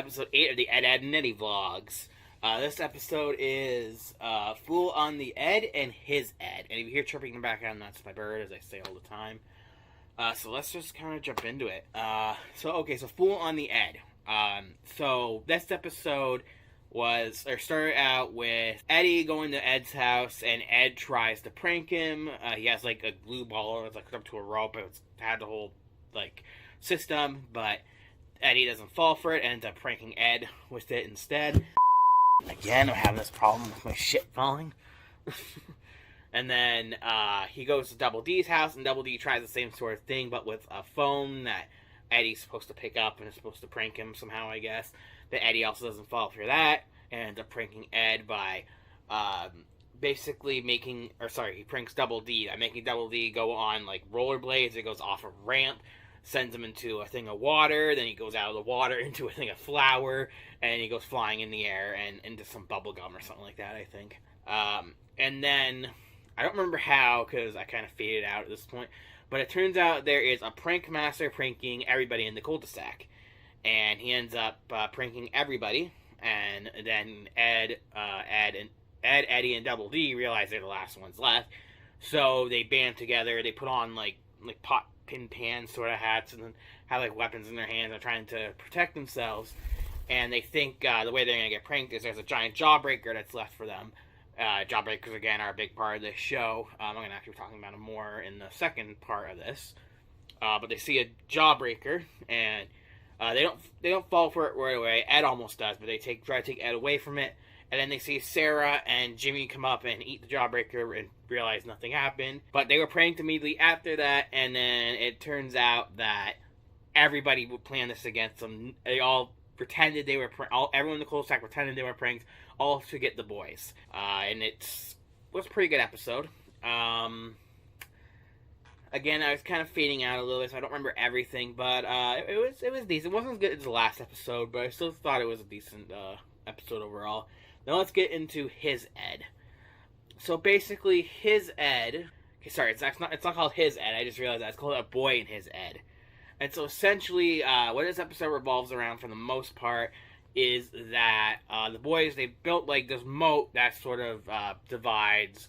episode 8 of the Ed, and Eddy vlogs. This episode is Fool on the Ed and his Ed. And if you hear chirping in the background, that's my bird, as I say all the time. So let's just kind of jump into it. So Fool on the Ed. So this episode started out with Eddy going to Ed's house, and Ed tries to prank him. He has like a glue ball, it's like hooked up to a rope, it's had the whole like system, but Eddy doesn't fall for it and ends up pranking Ed with it instead. Again, I'm having this problem with my shit falling. And then he goes to Double D's house, and Double D tries the same sort of thing, but with a phone that Eddy's supposed to pick up and is supposed to prank him somehow, I guess. But Eddy also doesn't fall for that and ends up pranking Ed by he pranks Double D by making Double D go on like rollerblades. It goes off a ramp, sends him into a thing of water, then he goes out of the water into a thing of flour, and he goes flying in the air and into some bubble gum or something like that, I think. And then, I don't remember how, because I kind of faded out at this point, but it turns out there is a prank master pranking everybody in the cul-de-sac. And he ends up pranking everybody, and then Eddy, and Double D realize they're the last ones left, so they band together, they put on like pot pin pan sort of hats, and then have like weapons in their hands and trying to protect themselves, and they think the way they're going to get pranked is there's a giant jawbreaker that's left for them. Jawbreakers, again, are a big part of this show. I'm going to actually be talking about them more in the second part of this. But they see a jawbreaker, and they don't fall for it right away. Ed almost does, but they try to take Ed away from it. And then they see Sarah and Jimmy come up and eat the jawbreaker and realize nothing happened. But they were pranked immediately after that, and then it turns out that everybody would plan this against them. They all pretended they were everyone in the cul-de-sac pretended they were pranked, all to get the boys. And it was a pretty good episode. Again, I was kind of fading out a little bit, so I don't remember everything, but it was decent. It wasn't as good as the last episode, but I still thought it was a decent episode overall. Now let's get into his Ed. So basically, his Ed. Okay, sorry, it's not called his Ed. I just realized that it's called A Boy in His Ed. And so essentially, what this episode revolves around for the most part is that the boys, they built like this moat that sort of divides,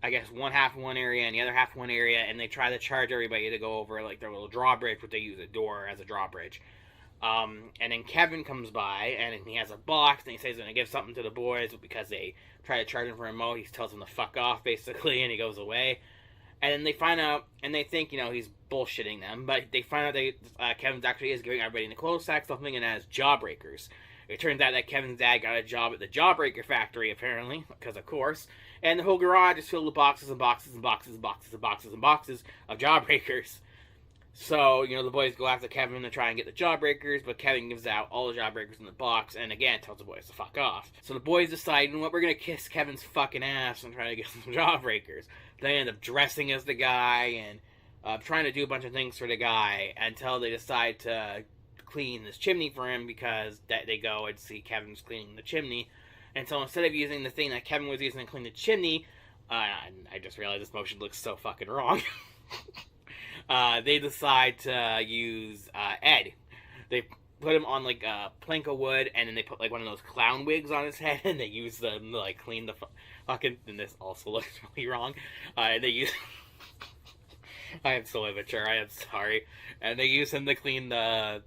I guess, one half in one area and the other half in one area, and they try to charge everybody to go over like their little drawbridge, but they use a door as a drawbridge. And then Kevin comes by, and he has a box, and he says he's going to give something to the boys, but because they try to charge him for a remote, he tells them to fuck off, basically, and he goes away. And then they find out, and they think, he's bullshitting them, but they find out that Kevin's actually is giving everybody in the cul-de-sac something, and as jawbreakers. It turns out that Kevin's dad got a job at the Jawbreaker factory, apparently, because of course, and the whole garage is filled with boxes and boxes and boxes and boxes and boxes and boxes of jawbreakers. So, the boys go after Kevin to try and get the jawbreakers, but Kevin gives out all the jawbreakers in the box, and again, tells the boys to fuck off. So the boys decide, we're gonna kiss Kevin's fucking ass and try to get some jawbreakers. They end up dressing as the guy, and trying to do a bunch of things for the guy, until they decide to clean this chimney for him, because they go and see Kevin's cleaning the chimney. And so instead of using the thing that Kevin was using to clean the chimney, I just realized this motion looks so fucking wrong. They decide to use Ed. They put him on like a plank of wood, and then they put like one of those clown wigs on his head, and they use them to like clean the fucking. And this also looks really wrong. They use. I am so immature. I am sorry. And they use him to clean the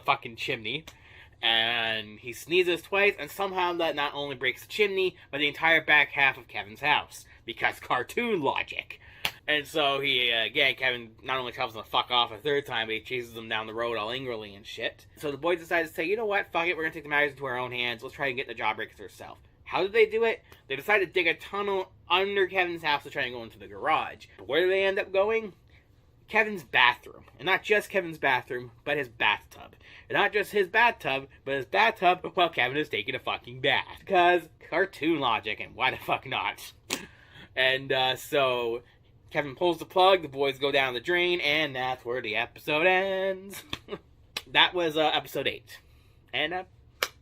fucking chimney. And he sneezes twice, and somehow that not only breaks the chimney, but the entire back half of Kevin's house. Because cartoon logic. And so Kevin not only tells him to fuck off a third time, but he chases them down the road all angrily and shit. So the boys decide to say, you know what, fuck it, we're gonna take the matters into our own hands, let's try and get the jawbreakers ourselves. How did they do it? They decided to dig a tunnel under Kevin's house to try and go into the garage. But where do they end up going? Kevin's bathroom. And not just Kevin's bathroom, but his bathtub. And not just his bathtub, but his bathtub while Kevin is taking a fucking bath. Because cartoon logic, and why the fuck not? And so Kevin pulls the plug, the boys go down the drain, and that's where the episode ends. That was episode 8. And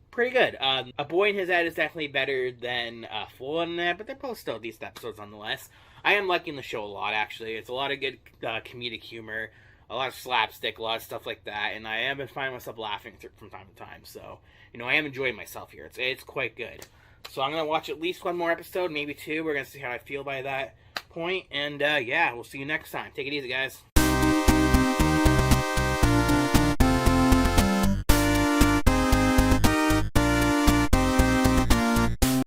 pretty good. A Boy in His Ed is definitely better than Fool in Ed, but they're both still decent episodes nonetheless. I am liking the show a lot, actually. It's a lot of good comedic humor. a lot of slapstick, a lot of stuff like that, and I have been finding myself laughing from time to time. So, I am enjoying myself here. It's quite good. So I'm gonna watch at least one more episode, maybe two. We're gonna see how I feel by that point, and yeah, we'll see you next time. Take it easy, guys.